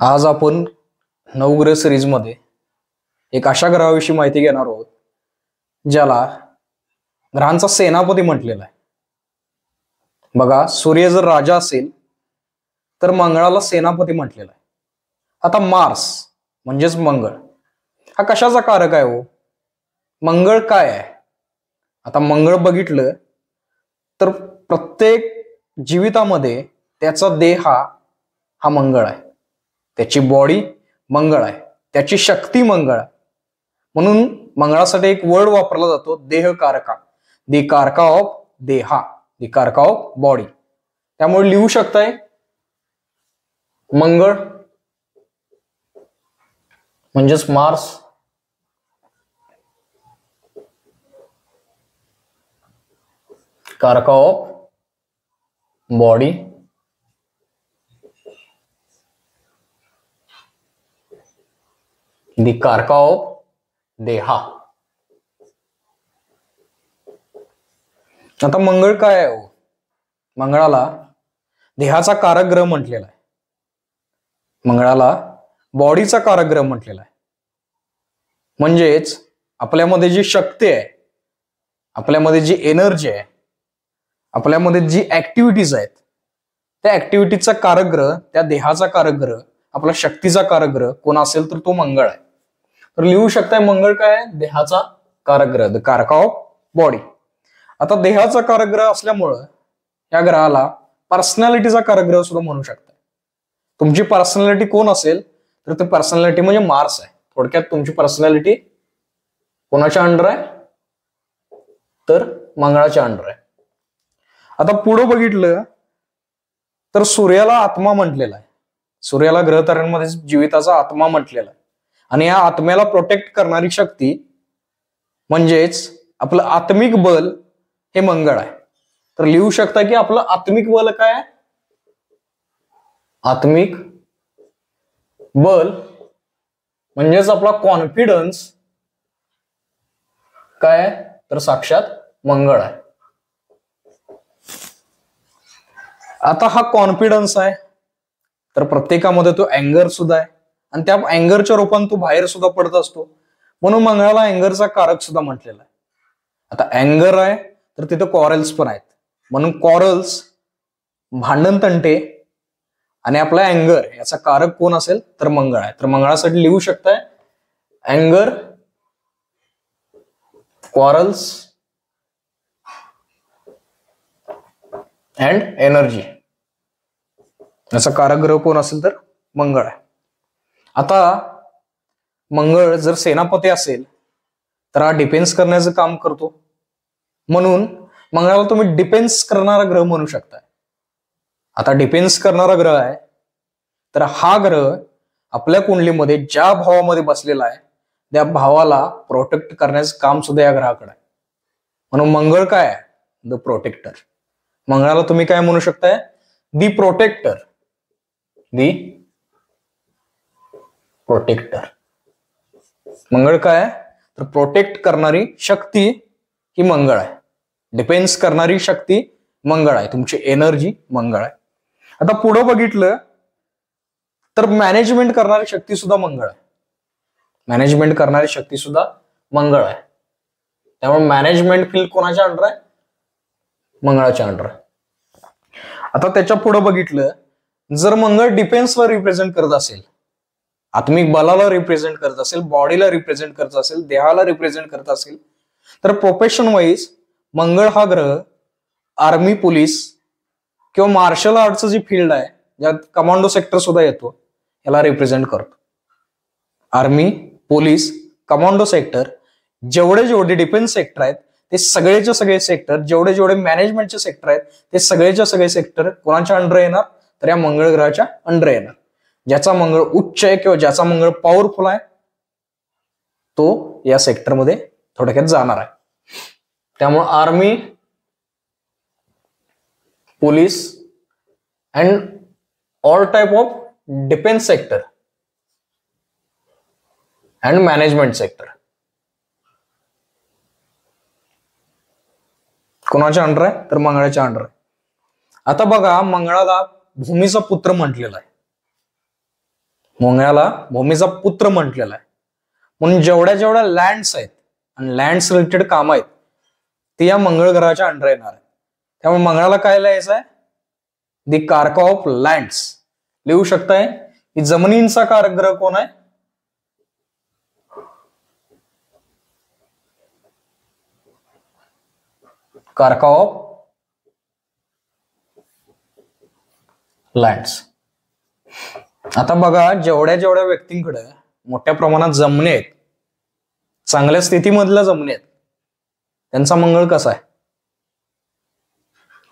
आज आपण नवग्रह सिरीज मध्ये एक अशा ग्रहाविषयी माहिती घेणार आहोत ज्याला ग्रहांचा सेनापती म्हटलेला आहे. बघा, सूर्य जर राजा असेल तर मंगळाला सेनापती म्हटलेला आहे. आता मार्स म्हणजेच मंगळ हा कशाचा कारक आहे हो? मंगळ काय आहे? आता मंगळ बघितलं तर प्रत्येक जीवितामध्ये त्याचा देह हा मंगळ आहे, त्याची बॉडी मंगळ आहे, त्याची शक्ती मंगळ आहे. म्हणून मंगळासाठी एक वर्ड वापरला जातो, देहकारका, दी कारका ऑफ देहा, दी कारका ऑफ बॉडी. त्यामुळे लिहू शकताय मंगळ म्हणजेच मार्स, कारका ऑफ बॉडी, दी कारका ऑफ देहा. आता मंगळ काय आहे हो? मंगळाला देहाचा कारक ग्रह म्हटलेला आहे, मंगळाला बॉडीचा कारक ग्रह म्हटलेला आहे. म्हणजेच आपल्यामध्ये जी शक्ती आहे, आपल्यामध्ये जी एनर्जी आहे, आपल्यामध्ये जी ऍक्टिव्हिटीज आहेत, त्या ऍक्टिव्हिटीचा कारक ग्रह, त्या देहाचा कारक ग्रह, आपला शक्तीचा कारक ग्रह कोण असेल तर तो मंगळ आहे. तर लिहू शकताय मंगळ काय आहे? देहाचा कारक ग्रह, द कारका ऑफ बॉडी. आता देहाचा कारक ग्रह असल्यामुळं या ग्रहाला पर्सनॅलिटीचा कारक ग्रह सुद्धा म्हणू शकताय. तुमची पर्सनॅलिटी कोण असेल तर ते पर्सनॅलिटी म्हणजे मार्स आहे. थोडक्यात तुमची पर्सनॅलिटी कोणाच्या अंडर आहे तर मंगळाच्या अंडर आहे. आता पुढे बघितलं तर सूर्याला आत्मा म्हटलेला आहे, सूर्याला ग्रहताऱ्यांमध्ये जीविताचा आत्मा म्हटलेला आहे. आणि या आत्म्याला प्रोटेक्ट करणारी शक्ती म्हणजेच आपलं आत्मिक बल हे मंगळ आहे. तर लिहू शकता की आपलं आत्मिक बल काय आहे? आत्मिक बल म्हणजेच आपला कॉन्फिडन्स काय आहे तर साक्षात मंगळ आहे. आता हा कॉन्फिडन्स आहे तर प्रत्येकामध्ये तो अँगर सुद्धा आहे आणि त्या अँगरच्या रूपाने तो बाहेर सुद्धा पडत असतो. म्हणून मंगळाला अँगरचा कारक सुद्धा म्हटलेला आहे. आता अँगर आहे तर तिथे कॉरल्स पण आहेत, म्हणून कॉरल्स, भांडण तंटे आणि आपला अँगर याचा कारक कोण असेल तर मंगळ आहे. तर मंगळासाठी लिहू शकताय अँगर, कॉरल्स अँड एनर्जी याचा कारक ग्रह कोण असेल तर मंगळ आहे. आता मंगळ जर सेनापती असेल तर हा डिफेन्स करण्याचं काम करतो, म्हणून मंगळाला तुम्ही डिफेन्स करणारा ग्रह म्हणू शकता. आता डिफेन्स करणारा ग्रह आहे तर हा ग्रह आपल्या कुंडलीमध्ये ज्या भावामध्ये बसलेला आहे त्या भावाला प्रोटेक्ट करण्याचं काम सुद्धा या ग्रहाकडे आहे. म्हणून मंगळ काय आहे? The protector. मंगळाला तुम्ही काय म्हणू शकताय? दी प्रोटेक्टर, दी प्रोटेक्टर. मंगळ काय आहे तर प्रोटेक्ट करणारी शक्ती ही मंगळ आहे, डिफेन्स करणारी शक्ती मंगळ आहे, तुमची एनर्जी मंगळ आहे. आता पुढे बघितलं तर मॅनेजमेंट करणारी शक्ती सुद्धा मंगळ आहे, मॅनेजमेंट करणारी शक्ती सुद्धा मंगळ आहे. त्यामुळे मॅनेजमेंट फील्ड कोणाच्या अंडर आहे? मंगळाच्या अंडर आहे. आता त्याच्या पुढे बघितलं जर मंगळ डिफेन्सला रिप्रेझेंट करत असेल, आत्मिक बलाला रिप्रेझेंट करत असेल, बॉडीला रिप्रेझेंट करत असेल, देहाला रिप्रेझेंट करत असेल तर प्रोफेशन वाईज मंगळ हा ग्रह आर्मी, पोलीस किंवा मार्शल आर्टचं जी फील्ड आहे ज्यात कमांडो सेक्टर सुद्धा येतो याला रिप्रेझेंट करतो. आर्मी, पोलीस, कमांडो सेक्टर, जेवढे जेवढे डिफेन्स सेक्टर आहेत ते सगळेचे सगळे सेक्टर, जेवढे जेवढे मॅनेजमेंटचे सेक्टर आहेत ते सगळेचे सगळे सेक्टर कोणाच्या अंडर येणार तर या मंगळ ग्रहाच्या अंडर येणार. ज्याचा मंगळ उच्च आहे किंवा ज्याचा मंगळ पॉवरफुल आहे तो या सेक्टरमध्ये थोडक्यात जाणार आहे. त्यामुळे army, police and all type of defence sector and management sector कोणाच्या अंडर आहे तर मंगळाच्या अंडर आहे. आता बघा, मंगळाला भूमीचा पुत्र म्हटलेला आहे. मंगळाला भूमीचा पुत्र म्हटलेला आहे. म्हणून जेवढ्या जेवढ्या लँड्स आहेत आणि लँड्स रिलेटेड काम आहेत ते या मंगळ ग्रहाच्या अंडर येणार आहे. त्यामुळे मंगळाला काय लिहायचं आहे? दी कारक ऑफ लँड्स. लिहू शकताय की जमिनींचा कारक ग्रह कोण आहे? कारका ऑफ लँड्स. आता बघा, जेवढ्या जेवढ्या व्यक्तींकडे मोठ्या प्रमाणात जमिनी आहेत, चांगल्या स्थितीमधल्या जमिनी आहेत, त्यांचा मंगळ कसा आहे?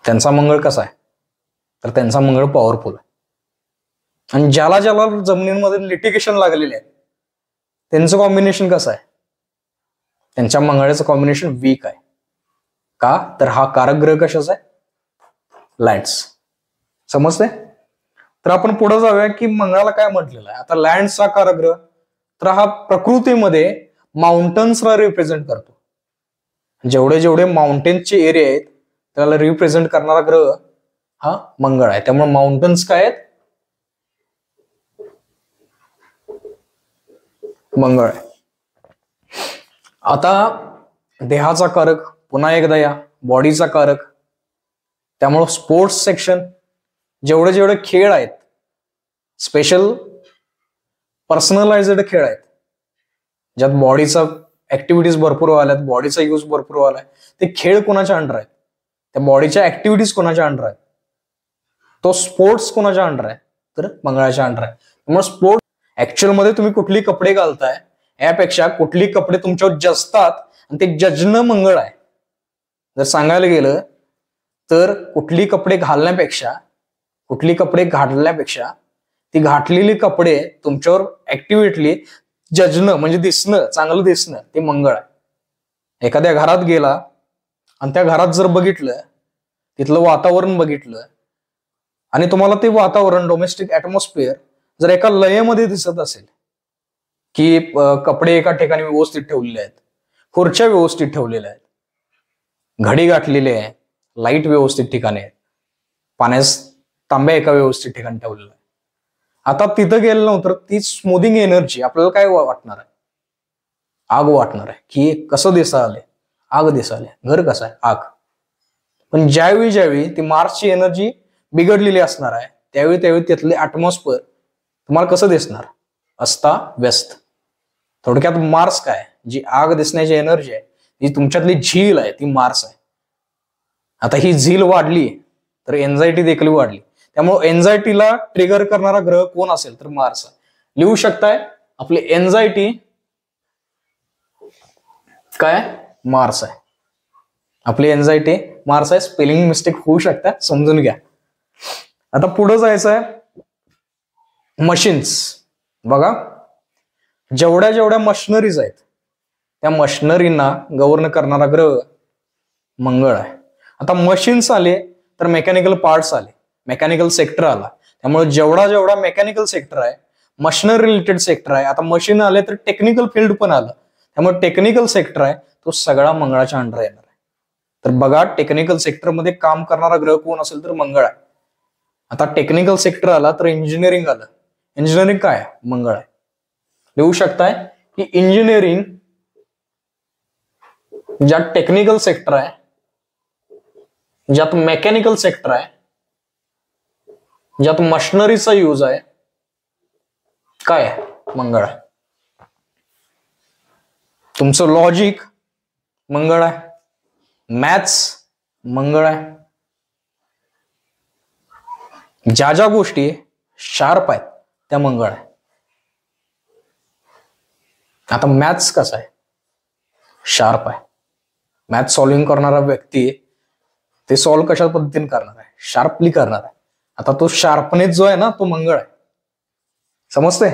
त्यांचा मंगळ कसा आहे? तर त्यांचा मंगळ पॉवरफुल आहे. आणि ज्याला ज्याला जमिनींमध्ये लिटिगेशन लागलेले आहे त्यांचं कॉम्बिनेशन कसं आहे? त्यांच्या मंगळाचं कॉम्बिनेशन वीक आहे. का? तर हा कारक ग्रह कशाचा आहे? लँड्स. समजते? तर आपण पुढे जाऊया की मंगळाला काय म्हटलेलं आहे. आता लँड्सचा कारक ग्रह, तर हा प्रकृतीमध्ये माउंटन्सला रिप्रेझेंट करतो. जेवढे जेवढे माउंटेन्सचे एरिया आहेत त्याला रिप्रेझेंट करणारा ग्रह हा मंगळ आहे. त्यामुळे माउंटन्स काय आहेत? मंगळ आहे. आता देहाचा कारक पुन्हा एकदा या बॉडीचा कारक. त्यामुळे स्पोर्ट्स सेक्शन, जेवढे जेवढे खेळ आहेत, स्पेशल पर्सनलाइज्ड खेळ आहेत, ज्यात बॉडीचा ऍक्टिव्हिटीज भरपूर व्हायला, बॉडीचा यूज भरपूर व्हायला, ते खेळ कोणाच्या अंडर आहेत? त्या बॉडीच्या ऍक्टिव्हिटीज कोणाच्या अंडर आहेत? तो स्पोर्ट्स कोणाच्या अंडर आहे? तर मंगळाच्या अंडर आहे. त्यामुळे स्पोर्ट्स ऍक्च्युअल मध्ये तुम्ही कुठली कपडे घालताय यापेक्षा कुठली कपडे तुमच्यावर जसतात आणि ते जजणं मंगळ आहे. जर सांगायला गेलं तर कुठली कपडे घालण्यापेक्षा, कुठली कपडे घातल्यापेक्षा ती घातलेली कपडे तुमच्यावर ऍक्टिव्हिटली जजणं म्हणजे दिसणं, चांगलं दिसणं, ते मंगळ आहे. एखाद्या घरात गेला आणि त्या घरात जर बघितलं, तिथलं वातावरण बघितलं आणि तुम्हाला ते वातावरण, डोमेस्टिक ऍटमॉस्फिअर जर एका लयमध्ये दिसत असेल की कपडे एका ठिकाणी व्यवस्थित ठेवलेले आहेत, खुर्च्या व्यवस्थित ठेवलेल्या आहेत, घडी गाठलेली आहे, लाईट व्यवस्थित ठिकाणी आहे, पाण्यास तांब्या एका व्यवस्थित ठिकाणी ठेवलेला आहे. आता तिथं गेलं नव्हतं, ती स्मूथिंग एनर्जी आपल्याला काय वाटणार आहे? आग वाटणार आहे की कसं दिसायला, आग दिसायला, घर कसं आहे, आग. पण ज्यावेळी ज्यावेळी ती मार्सची एनर्जी बिघडलेली असणार आहे त्यावेळी त्यावेळी तिथले ऍटमॉस्फिअर तुम्हाला कसं दिसणार? अस्ता व्यस्त. थोडक्यात मार्स काय, जी आग दिसण्याची एनर्जी आहे, जी तुमच्यातली झील आहे, ती मार्स आहे. आता ही झील वाढली तर एन्झायटी देखील वाढली. त्यामुळे एन्झायटीला ट्रिगर करणारा ग्रह कोण असेल तर मार्स आहे. लिहू शकताय आपली एन्झायटी काय? मार्स आहे. आपली एन्झायटी मार्स आहे. स्पेलिंग मिस्टेक होऊ शकता, समजून घ्या. आता पुढे जायचं आहे मशीन्स. बघा, जेवढ्या जेवढ्या मशिनरीज आहेत त्या मशिनरींना गव्हर्न करणारा ग्रह मंगळ आहे. आता मशीन्स आले तर मेकॅनिकल पार्ट्स आले, मेकॅनिकल सेक्टर आला. त्यामुळे जेवढा जेवढा मेकॅनिकल सेक्टर आहे, मशिनरी रिलेटेड सेक्टर आहे, आता मशीन आले तर टेक्निकल फील्ड पण आलं. त्यामुळे टेक्निकल सेक्टर आहे तो सगळा मंगळाच्या अंडर येणार आहे. तर बघा, टेक्निकल सेक्टरमध्ये काम करणारा ग्रह कोण असेल तर मंगळ आहे. आता टेक्निकल सेक्टर आला तर इंजिनिअरिंग आलं. इंजिनिअरिंग काय आहे? मंगळ आहे. लिहू शकताय की इंजिनिअरिंग ज्यात टेक्निकल सेक्टर आहे, ज्यात मेकॅनिकल सेक्टर आहे, ज्यात मशिनरीचा यूज आहे, काय आहे? मंगळ आहे. तुमचं लॉजिक मंगळ आहे, मॅथ्स मंगळ आहे, ज्या ज्या गोष्टी शार्प आहेत त्या मंगळ आहे. आता मॅथ्स कसा आहे? शार्प आहे. मॅथ सॉल्व्हिंग करणारा व्यक्ती ते सॉल्व्ह कशा पद्धतीने करणार आहे? शार्पली करणार आहे. आता तो शार्पनेस जो आहे ना, तो मंगळ आहे. समजते?